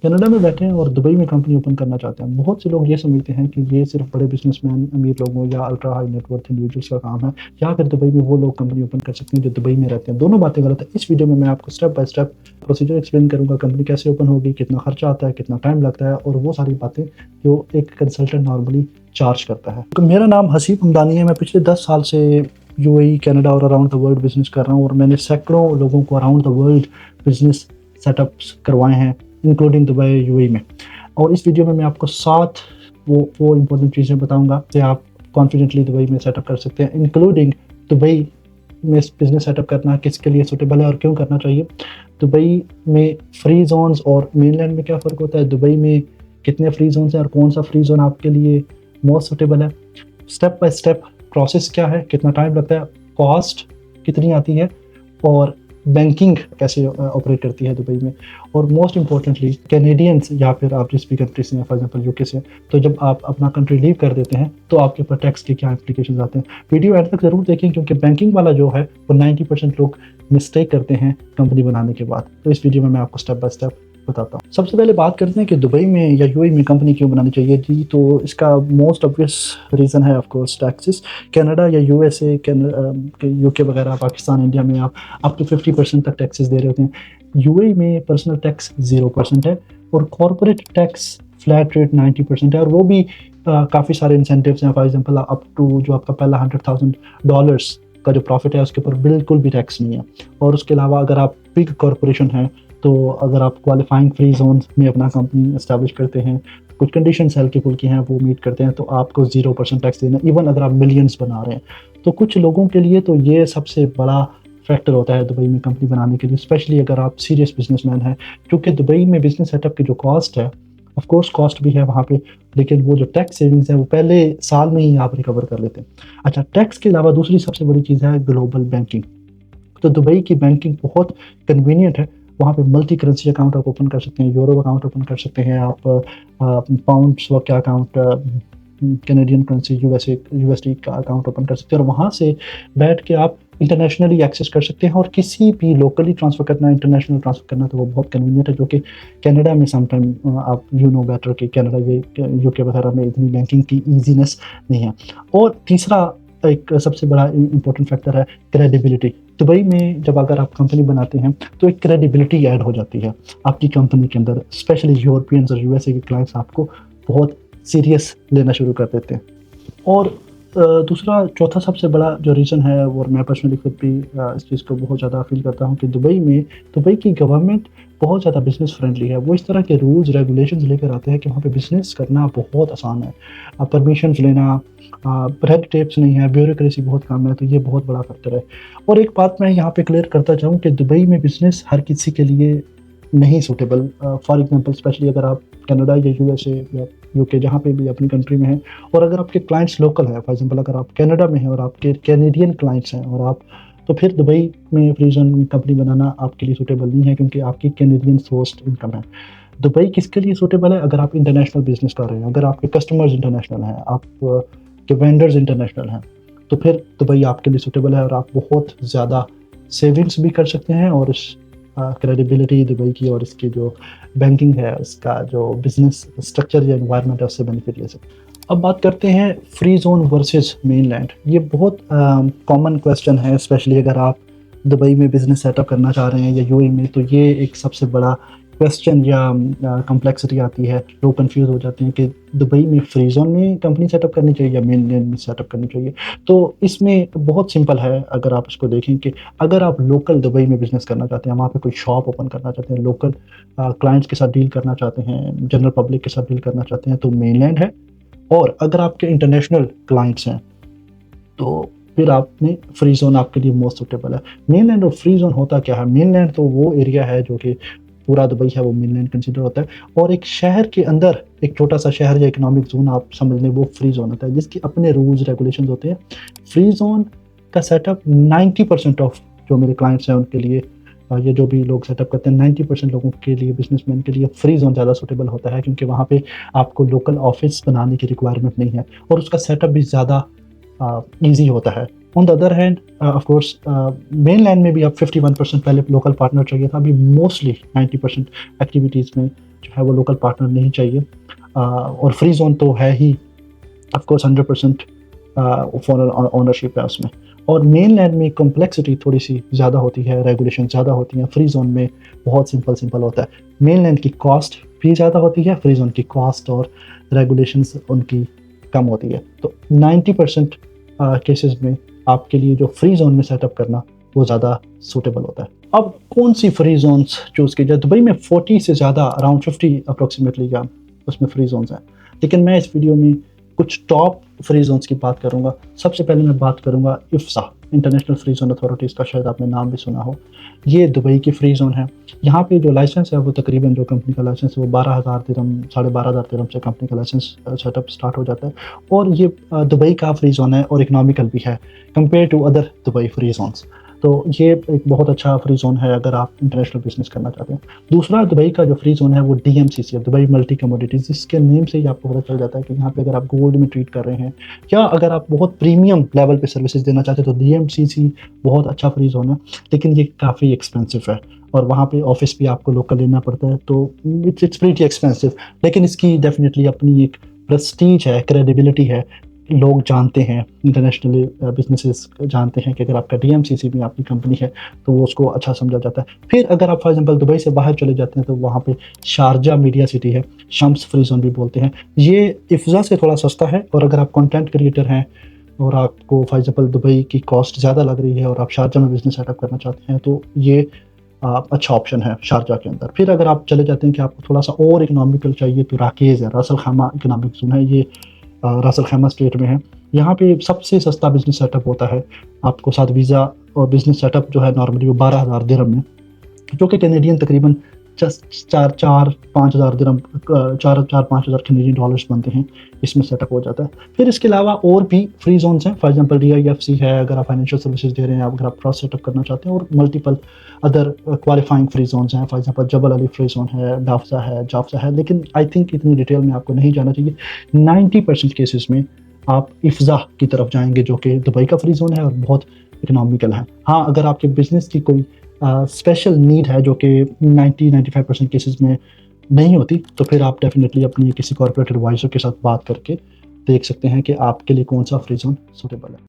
Canada में बैठे हैं और दुबई में कंपनी ओपन करना चाहते हैं। बहुत से लोग ये समझते हैं कि ये सिर्फ बड़े बिजनेसमैन, अमीर लोगों या अल्ट्रा हाई नेटवर्थ इंडिविजुअल्स का काम है, या फिर दुबई में वो लोग कंपनी ओपन कर सकते हैं जो दुबई में रहते हैं। दोनों बातें गलत है। इस वीडियो में मैं आपको step by step procedure explain करूंगा, कंपनी कैसे ओपन होगी, कितना खर्चा आता है, कितना टाइम लगता है, और वो सारी बातें जो एक कंसल्टेंट नॉर्मली चार्ज करता है। तो मेरा नाम हसीब हमदानी है। मैं पिछले 10 साल से यूएई, कनाडा और अराउंड द वर्ल्ड बिजनेस कर रहा हूँ, और मैंने सैकड़ों लोगों को around the world business setups करवाए हैं, इंक्लूडिंग दुबई, यूएई में। और इस वीडियो में मैं आपको 7 वो इम्पोर्टेंट चीज़ें बताऊंगा कि आप कॉन्फिडेंटली दुबई में सेटअप कर सकते हैं, इंक्लूडिंग दुबई में बिजनेस सेटअप करना किसके लिए सूटेबल है और क्यों करना चाहिए। दुबई में फ्री जोन्स और मेनलैंड में क्या फ़र्क होता है, दुबई में कितने फ्री जोन्स हैं और कौन सा फ्री जोन आपके लिए मोस्ट सूटेबल है, स्टेप बाय स्टेप प्रोसेस क्या है, कितना टाइम लगता है, कॉस्ट कितनी आती है, और बैंकिंग कैसे ऑपरेट करती है दुबई में, और मोस्ट इंपॉर्टेंटली कैनेडियंस या फिर आप जिस भी कंट्री से हैं, फॉर एग्जांपल यूके से, तो जब आप अपना कंट्री लीव कर देते हैं तो आपके ऊपर टैक्स के क्या इंप्लीकेशंस आते हैं। वीडियो एंड तक जरूर देखें, क्योंकि बैंकिंग वाला जो है वो 90% लोग मिस्टेक करते हैं कंपनी बनाने के बाद। तो इस वीडियो में मैं आपको स्टेप बाय स्टेप बताता हूँ। सबसे पहले बात करते हैं कि दुबई में या यूएई में कंपनी क्यों बनानी चाहिए जी। तो इसका मोस्ट ऑब्वियस रीज़न है ऑफ कोर्स टैक्सेस। कनाडा या यूएसए, यूके वगैरह, पाकिस्तान, इंडिया में आप अप टू 50% तक टैक्सेस दे रहे होते हैं। यूएई में पर्सनल टैक्स 0% है, और कॉर्पोरेट टैक्स फ्लैट रेट 90% है, और वो भी काफ़ी सारे इंसेंटिव्स हैं। फॉर एग्जांपल अप टू जो आपका पहला $100,000 का जो प्रॉफिट है उसके ऊपर बिल्कुल भी टैक्स नहीं है। और उसके अलावा अगर आप बिग कॉरपोरेशन हैं, तो अगर आप क्वालिफाइंग फ्री जोन में अपना कंपनी इस्टेब्लिश करते हैं, कुछ कंडीशन हल्की फुल्की हैं वो मीट करते हैं, तो आपको 0% टैक्स देना, इवन अगर आप मिलियंस बना रहे हैं। तो कुछ लोगों के लिए तो ये सबसे बड़ा फैक्टर होता है दुबई में कंपनी बनाने के लिए, स्पेशली अगर आप सीरियस बिजनेसमैन हैं, क्योंकि दुबई में बिजनेस सेटअप की जो कॉस्ट है, ऑफ कोर्स कॉस्ट भी है वहाँ पे, लेकिन वो जो टैक्स सेविंग्स है वो पहले साल में ही आप रिकवर कर लेते हैं। अच्छा, टैक्स के अलावा दूसरी सबसे बड़ी चीज़ है ग्लोबल बैंकिंग। तो दुबई की बैंकिंग बहुत कन्वीनियंट है। वहाँ पे मल्टी करेंसी अकाउंट आप ओपन कर सकते हैं, यूरो अकाउंट ओपन कर सकते हैं आप, पाउंड स्वैप का अकाउंट, कैनेडियन करेंसी, यूएसडी का अकाउंट ओपन कर सकते हैं, और वहाँ से बैठ के आप इंटरनेशनली एक्सेस कर सकते हैं। और किसी भी लोकली ट्रांसफ़र करना, इंटरनेशनल ट्रांसफ़र करना, तो वो बहुत कन्वीनियंट है, जो कि कनाडा में समटाइम आप नो बेटर कि कनाडा, यूके वगैरह में इतनी बैंकिंग की ईजीनेस नहीं है। और तीसरा एक सबसे बड़ा इम्पोर्टेंट फैक्टर है क्रेडिबिलिटी। दुबई में जब अगर आप कंपनी बनाते हैं तो एक क्रेडिबिलिटी ऐड हो जाती है आपकी कंपनी के अंदर, स्पेशली यूरोपियंस और यूएसए के क्लाइंट्स आपको बहुत सीरियस लेना शुरू कर देते हैं। और दूसरा चौथा सबसे बड़ा जो रीज़न है, और मैं पर्सनली खुद भी इस चीज़ को बहुत ज़्यादा फील करता हूँ कि दुबई की गवर्नमेंट बहुत ज़्यादा बिज़नेस फ्रेंडली है। वो इस तरह के रूल्स रेगुलेशंस लेकर आते हैं कि वहाँ पे बिज़नेस करना बहुत आसान है। परमिशंस लेना, रेड टेप्स नहीं है, ब्यूरोक्रेसी बहुत कम है, तो ये बहुत बड़ा फैक्टर है। और एक बात मैं यहाँ पे क्लियर करता चाहूँ कि दुबई में बिज़नेस हर किसी के लिए नहीं सूटेबल। फॉर एग्जांपल स्पेशली अगर आप कनाडा या यूएसए या यूके जहाँ पे भी अपनी कंट्री में हैं, और अगर आपके क्लाइंट्स लोकल हैं, फॉर एग्जांपल अगर आप कनाडा में हैं और आपके कैनेडियन क्लाइंट्स हैं, और आप, तो फिर दुबई में फ्री जोन कंपनी बनाना आपके लिए सूटेबल नहीं है, क्योंकि आपकी कैनेडियन सोर्स्ड इनकम है। दुबई किसके लिए सूटेबल है? अगर आप इंटरनेशनल बिजनेस कर रहे हैं, अगर आपके कस्टमर्स इंटरनेशनल हैं, आप के वेंडर्स इंटरनेशनल हैं, तो फिर दुबई आपके लिए सूटेबल है, और आप बहुत ज़्यादा सेविंग्स भी कर सकते हैं, और क्रेडिबिलिटी दुबई की और इसकी जो बैंकिंग है, उसका जो बिजनेस स्ट्रक्चर या एनवायरनमेंट है, उससे बेनिफिट ले सकते हैं। अब बात करते हैं फ्री जोन वर्सेस मेनलैंड। ये बहुत कॉमन क्वेश्चन है, स्पेशली अगर आप दुबई में बिजनेस सेटअप करना चाह रहे हैं या यूएई में, तो ये एक सबसे बड़ा क्वेश्चन या कॉम्प्लेक्सिटी आती है। लोग कंफ्यूज हो जाते हैं कि दुबई में फ्री जोन में कंपनी सेटअप करनी चाहिए या मेनलैंड में सेटअप करनी चाहिए। तो इसमें बहुत सिंपल है, अगर आप इसको देखें कि अगर आप लोकल दुबई में बिजनेस करना चाहते हैं, वहाँ पे कोई शॉप ओपन करना चाहते हैं, लोकल क्लाइंट्स के साथ डील करना चाहते हैं, जनरल पब्लिक के साथ डील करना चाहते हैं, तो मेनलैंड है। और अगर आपके इंटरनेशनल क्लाइंट्स हैं, तो फिर आपने फ्री जोन आपके लिए मोस्ट सूटेबल है। मेनलैंड और फ्री जोन होता क्या है? मेनलैंड तो वो एरिया है जो कि पूरा दुबई है, वो मेनलैंड कंसिडर होता है, और एक शहर के अंदर एक छोटा सा शहर या इकोनॉमिक जोन आप समझ लें, वो फ्री जोन होता है, जिसके अपने रूल्स रेगुलेशंस होते हैं। फ्री जोन का सेटअप 90% ऑफ जो मेरे क्लाइंट्स हैं उनके लिए, ये जो भी लोग सेटअप करते हैं, 90% लोगों के लिए, बिजनेसमैन के लिए फ्री जोन ज़्यादा सूटेबल होता है, क्योंकि वहाँ पे आपको लोकल ऑफिस बनाने की रिक्वायरमेंट नहीं है, और उसका सेटअप भी ज़्यादा ईजी होता है। On the other hand of course mainland में भी अब 51% पहले लोकल पार्टनर चाहिए था, अभी मोस्टली 90% एक्टिविटीज़ में जो है वो लोकल पार्टनर नहीं चाहिए। और फ्री जोन तो है ही ऑफ कोर्स 100% फॉरेन ओनरशिप है उसमें। और मेन लैंड में कॉम्प्लेक्सिटी थोड़ी सी ज़्यादा होती है, रेगुलेशन ज़्यादा होती हैं। फ्री जोन में बहुत सिंपल होता है। मेन लैंड की कॉस्ट भी ज़्यादा होती है, फ्री जोन की कॉस्ट और रेगुलेशंस उनकी कम होती है। तो 90% केसेस में आपके लिए जो फ्री जोन में सेटअप करना वो ज़्यादा सूटेबल होता है। अब कौन सी फ्री जोन्स चूज़ की जाए? दुबई में 40 से ज़्यादा, अराउंड 50 अप्रोक्सीमेटली का उसमें फ्री जोन्स हैं। लेकिन मैं इस वीडियो में कुछ टॉप फ्री जोन्स की बात करूंगा। सबसे पहले मैं बात करूंगा Ifsa, international free zone authorities का, शायद आपने नाम भी सुना हो। ये दुबई की फ्री जोन है। यहाँ पे जो लाइसेंस है वो तकरीबन, जो कंपनी का लाइसेंस है वो 12,000 दिरहम, 12,500 दिरहम से कंपनी का लाइसेंस सेटअप स्टार्ट हो जाता है। और ये दुबई का फ्री जोन है और इकनॉमिकल भी है compare to other Dubai free zones. तो ये एक बहुत अच्छा फ्री जोन है अगर आप इंटरनेशनल बिजनेस करना चाहते हैं। दूसरा दुबई का जो फ्री जोन है वो DMCC है, दुबई मल्टी कमोडिटीज़। इसके नेम से ही आपको पता चल जाता है कि यहाँ पे अगर आप गोल्ड में ट्रीट कर रहे हैं या अगर आप बहुत प्रीमियम लेवल पे सर्विसेज देना चाहते हैं तो DMCC बहुत अच्छा फ्री जोन है। लेकिन ये काफ़ी एक्सपेंसिव है और वहाँ पे ऑफिस भी आपको लोकल लेना पड़ता है, तो इट्स प्रीटी एक्सपेंसिव। लेकिन इसकी डेफिनेटली अपनी एक प्रेस्टीज है, क्रेडिबिलिटी है। लोग जानते हैं, इंटरनेशनली बिजनेसेस जानते हैं कि अगर आपका DMCC में आपकी कंपनी है तो वो उसको अच्छा समझा जाता है। फिर अगर आप फॉर एग्जांपल दुबई से बाहर चले जाते हैं तो वहाँ पे शारजा मीडिया सिटी है, शम्स फ्री जोन भी बोलते हैं। ये इफ्जा से थोड़ा सस्ता है और अगर आप कंटेंट क्रिएटर हैं और आपको फॉर एग्जांपल दुबई की कॉस्ट ज़्यादा लग रही है और आप शारजा में बिजनेस सेटअप करना चाहते हैं तो ये अच्छा ऑप्शन है शारजा के अंदर। फिर अगर आप चले जाते हैं कि आपको थोड़ा सा और इकोनॉमिकल चाहिए तो राकेज़ है, रासल खैमा इकोनॉमिक जोन है। ये रासल खैमा स्टेट में है। यहाँ पे सबसे सस्ता बिजनेस सेटअप होता है आपको साथ वीज़ा और बिजनेस सेटअप जो है नॉर्मली वो 12,000 दिरहम में, जो कि कैनेडियन तकरीबन 4-5 हज़ार दिरहम, 4-5 हज़ार कैनेडियन डॉलर्स बनते हैं, इसमें सेटअप हो जाता है। फिर इसके अलावा और भी फ्री जोन्स हैं, फॉर एग्जांपल DIFC है अगर आप फाइनेंशियल सर्विसेज दे रहे हैं, अगर आप क्रॉस सेटअप करना चाहते हैं, और multiple other qualifying free zones हैं। For example Jebel Ali free zone है, डाफसा है, जाफसा है। लेकिन आई थिंक इतनी डिटेल में आपको नहीं जाना चाहिए। 90% केसेस में आप इफ्जा की तरफ जाएंगे जो कि दुबई का फ्री जोन है और बहुत इकोनॉमिकल है। हाँ, अगर आपके बिजनेस की कोई स्पेशल नीड है जो कि 90-95% केसेस में नहीं होती, तो फिर आप डेफिनेटली अपनी किसी कॉर्पोरेट एडवाइजर के साथ बात करके देख सकते हैं कि आपके लिए कौन सा फ्री जोन सूटेबल है।